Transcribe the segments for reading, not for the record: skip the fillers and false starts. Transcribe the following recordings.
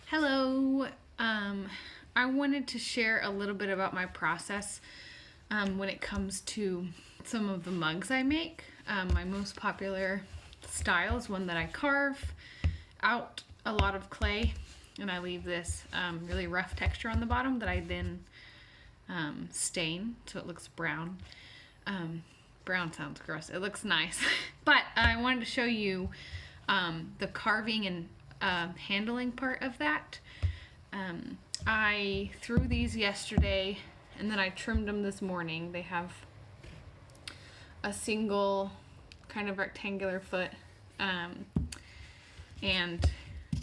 Hello. I wanted to share a little bit about my process when it comes to some of the mugs I make. My most popular style is one that I carve out a lot of clay, and I leave this really rough texture on the bottom that I then stain so it looks brown. Brown sounds gross. It looks nice. But I wanted to show you the carving and handling part of that. I threw these yesterday and then I trimmed them this morning. They have a single kind of rectangular foot. And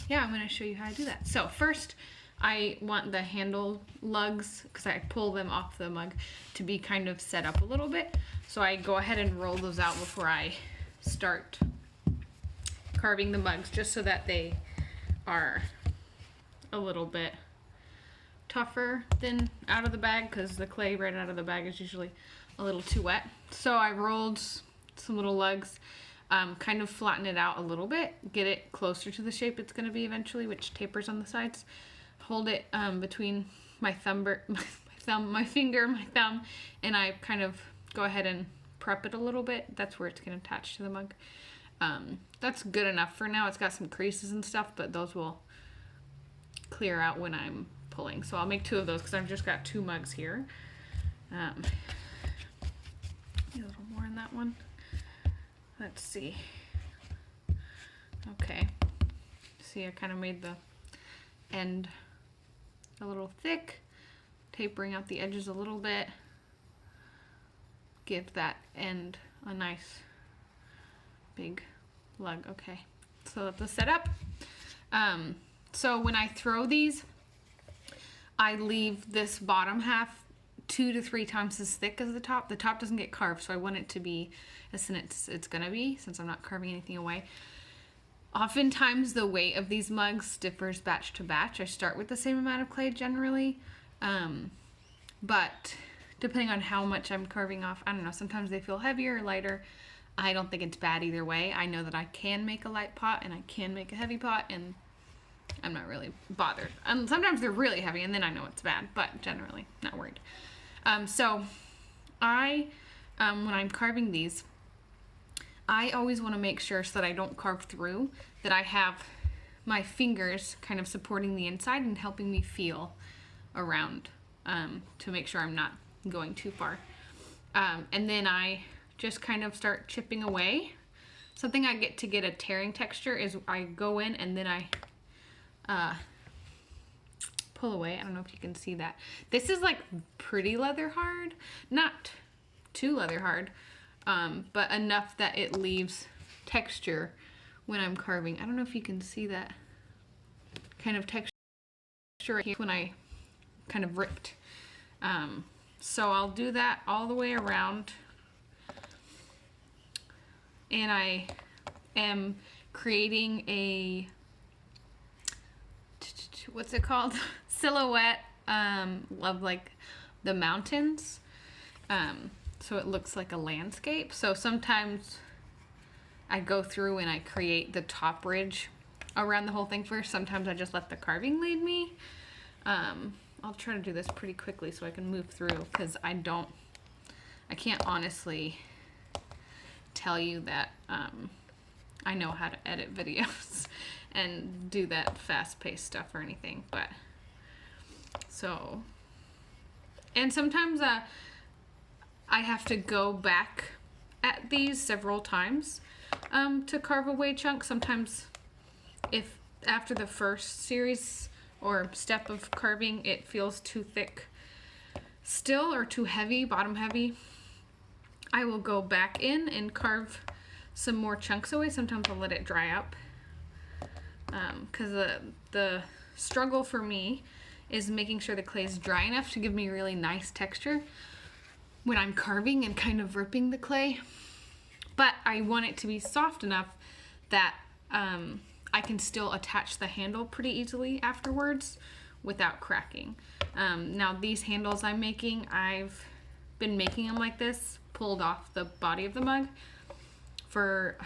yeah, I'm going to show you how to do that. So first I want the handle lugs, because I pull them off the mug, to be kind of set up a little bit. So I go ahead and roll those out before I start carving the mugs, just so that they are a little bit tougher than out of the bag, because the clay right out of the bag is usually a little too wet. So I rolled some little lugs, kind of flatten it out a little bit, get it closer to the shape it's going to be eventually, which tapers on the sides. Hold it between my finger, my thumb, and I kind of go ahead and prep it a little bit. That's where it's going to attach to the mug. That's good enough for now. It's got some creases and stuff, but those will clear out when I'm pulling. So I'll make 2 of those because I've just got 2 mugs here. A little more in that one. Let's see. Okay. See, I kind of made the end a little thick, tapering out the edges a little bit. Give that end a nice big lug. Okay, so that's the setup. So when I throw these, I leave this bottom half 2 to 3 times as thick as the top. The top doesn't get carved, so I want it to be as thin as it's gonna be, since I'm not carving anything away. Oftentimes the weight of these mugs differs batch to batch. I start with the same amount of clay generally, but depending on how much I'm carving off, I don't know, sometimes they feel heavier or lighter. I don't think it's bad either way. I know that I can make a light pot and I can make a heavy pot, and I'm not really bothered. And sometimes they're really heavy and then I know it's bad, but generally not worried. So when I'm carving these, I always want to make sure, so that I don't carve through, that I have my fingers kind of supporting the inside and helping me feel around, to make sure I'm not going too far. And then I just kind of start chipping away. Something I get to get a tearing texture is I go in and then I pull away. I don't know if you can see that. This is like pretty leather hard, not too leather hard, but enough that it leaves texture when I'm carving. I don't know if you can see that kind of texture right here when I kind of ripped. So I'll do that all the way around, and I am creating a, what's it called? Silhouette of like the mountains. So it looks like a landscape. So sometimes I go through and I create the top ridge around the whole thing first. Sometimes I just let the carving lead me. I'll try to do this pretty quickly so I can move through, because I can't honestly tell you that I know how to edit videos and do that fast-paced stuff or anything. But so, and sometimes I have to go back at these several times to carve away chunks. Sometimes if after the first series or step of carving it feels too thick still, or too heavy, bottom heavy, I will go back in and carve some more chunks away. Sometimes I'll let it dry up, because the struggle for me is making sure the clay is dry enough to give me really nice texture when I'm carving and kind of ripping the clay, but I want it to be soft enough that I can still attach the handle pretty easily afterwards without cracking. Now these handles I'm making, I've been making them like this, pulled off the body of the mug, for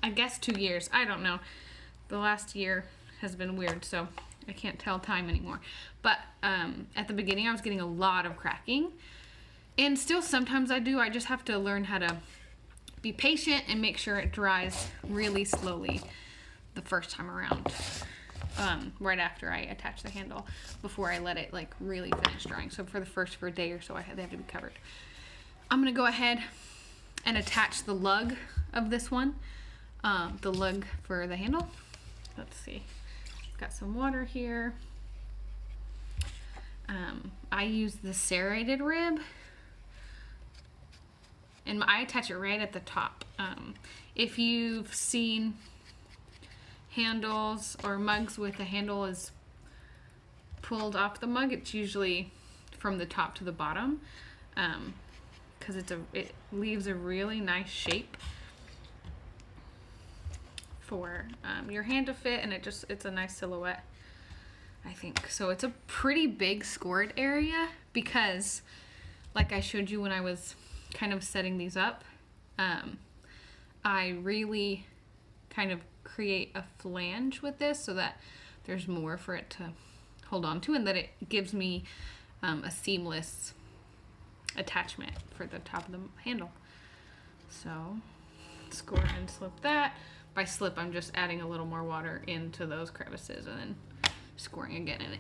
I guess 2 years. I don't know. The last year has been weird, so I can't tell time anymore. But at the beginning I was getting a lot of cracking. And still sometimes I do. I just have to learn how to be patient and make sure it dries really slowly the first time around. Right after I attach the handle, before I let it like really finish drying. So for a day or so they have to be covered. I'm gonna go ahead and attach the lug of this one, the lug for the handle. Let's see, got some water here. I use the serrated rib, and I attach it right at the top. If you've seen handles or mugs with the handle is pulled off the mug, it's usually from the top to the bottom, because it leaves a really nice shape for your hand to fit, and it's a nice silhouette, I think. So it's a pretty big scored area because, like I showed you when I was kind of setting these up, I really kind of create a flange with this so that there's more for it to hold on to, and that it gives me a seamless attachment for the top of the handle. So score and slip that. By slip, I'm just adding a little more water into those crevices and then scoring again, and it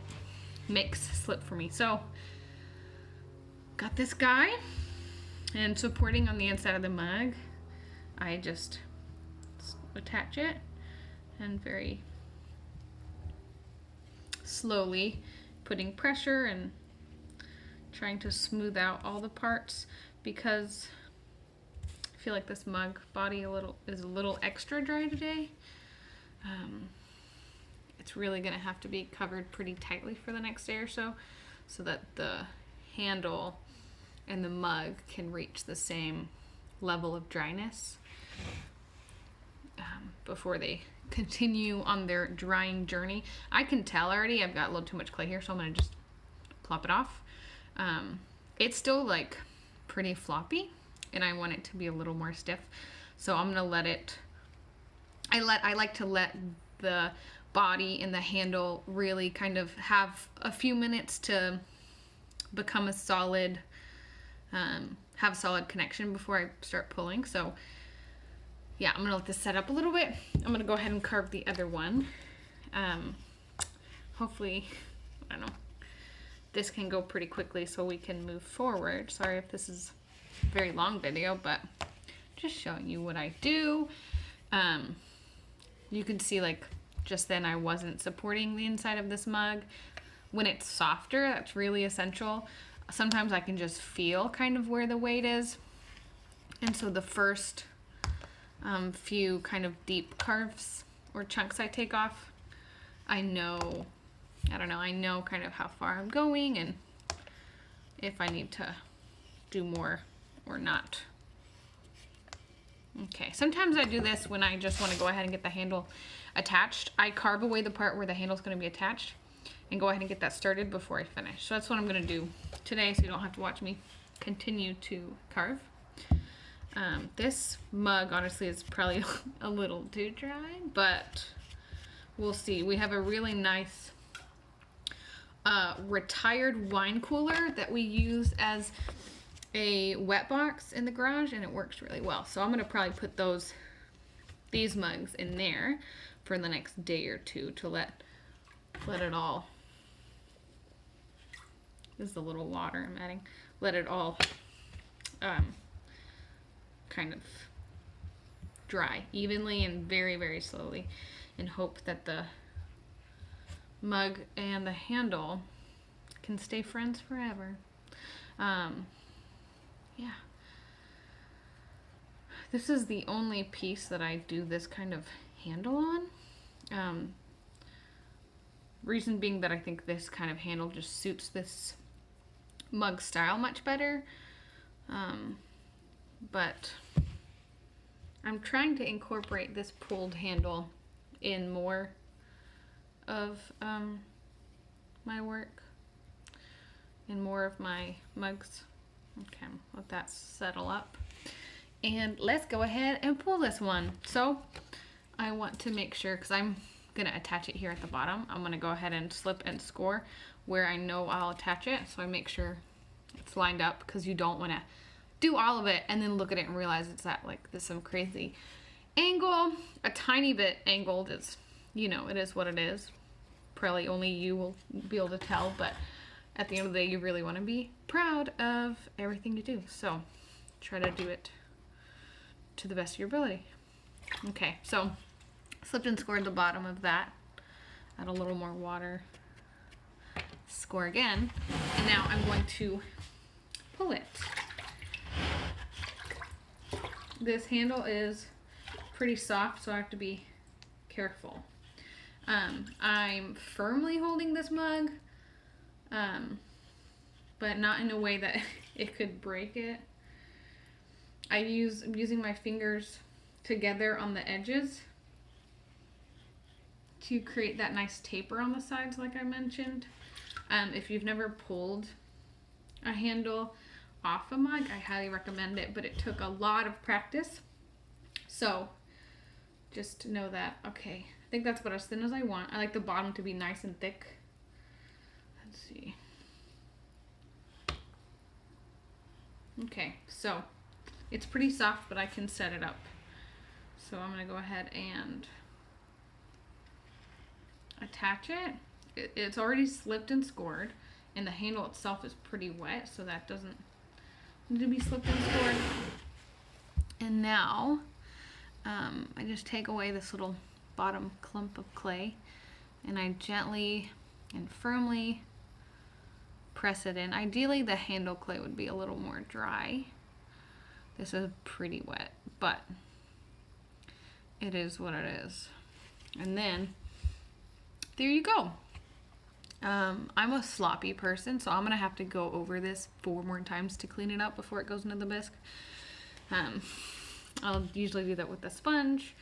makes slip for me. So got this guy, and supporting on the inside of the mug, I just attach it and very slowly putting pressure and trying to smooth out all the parts, because I feel like this mug body is a little extra dry today. It's really gonna have to be covered pretty tightly for the next day or so that the handle and the mug can reach the same level of dryness before they continue on their drying journey. I can tell already I've got a little too much clay here, so I'm gonna just plop it off. It's still like pretty floppy, and I want it to be a little more stiff, so I'm gonna let it. I like to let the body and the handle really kind of have a few minutes to become a solid, have a solid connection before I start pulling. So yeah, I'm gonna let this set up a little bit. I'm gonna go ahead and carve the other one. Hopefully, I don't know, this can go pretty quickly so we can move forward. Sorry if this is a very long video, but just showing you what I do. You can see, like, just then I wasn't supporting the inside of this mug. When it's softer, that's really essential. Sometimes I can just feel kind of where the weight is. And so the first few kind of deep carves or chunks I take off, I know kind of how far I'm going and if I need to do more or not. Okay, sometimes I do this when I just want to go ahead and get the handle attached. I carve away the part where the handle's going to be attached and go ahead and get that started before I finish. So that's what I'm going to do today, so you don't have to watch me continue to carve. This mug honestly is probably a little too dry, but we'll see. We have a really nice retired wine cooler that we use as a wet box in the garage, and it works really well. So I'm gonna probably put these mugs in there for the next day or two to let it all. This is a little water I'm adding. Let it all kind of dry evenly and very, very slowly, and hope that the mug and the handle can stay friends forever. Yeah. This is the only piece that I do this kind of handle on. Reason being that I think this kind of handle just suits this mug style much better. But I'm trying to incorporate this pulled handle in more of my work, in more of my mugs. Okay, let that settle up. And let's go ahead and pull this one. So I want to make sure, because I'm gonna attach it here at the bottom, I'm gonna go ahead and slip and score where I know I'll attach it, so I make sure it's lined up, because you don't want to do all of it and then look at it and realize it's at like this some crazy angle, a tiny bit angled. It's, you know, it is what it is. Probably only you will be able to tell, but at the end of the day, you really want to be proud of everything you do. So try to do it to the best of your ability. Okay, so slipped and scored the bottom of that. Add a little more water. Score again. And now I'm going to pull it. This handle is pretty soft, so I have to be careful. I'm firmly holding this mug, but not in a way that it could break it. I'm using my fingers together on the edges to create that nice taper on the sides like I mentioned. If you've never pulled a handle off a mug, I highly recommend it, but it took a lot of practice. So just know that. Okay, I think that's about as thin as I want. I like the bottom to be nice and thick. Let's see. Okay, so it's pretty soft, but I can set it up. So I'm gonna go ahead and attach it. It's already slipped and scored, and the handle itself is pretty wet, so that doesn't need to be slipped and scored. And now I just take away this little bottom clump of clay, and I gently and firmly press it in. Ideally, the handle clay would be a little more dry. This is pretty wet, but it is what it is. And then there you go. I'm a sloppy person, so I'm gonna have to go over this 4 more times to clean it up before it goes into the bisque. I'll usually do that with a sponge,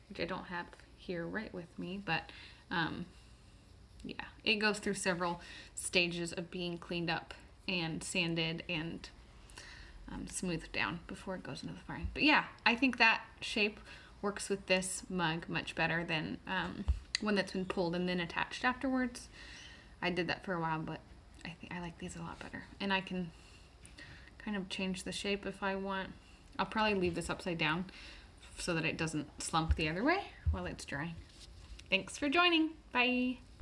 which I don't have here right with me, but yeah, it goes through several stages of being cleaned up and sanded and smoothed down before it goes into the frying. But yeah, I think that shape works with this mug much better than one that's been pulled and then attached afterwards. I did that for a while, but I think I like these a lot better. And I can kind of change the shape if I want. I'll probably leave this upside down so that it doesn't slump the other way while it's drying. Thanks for joining. Bye.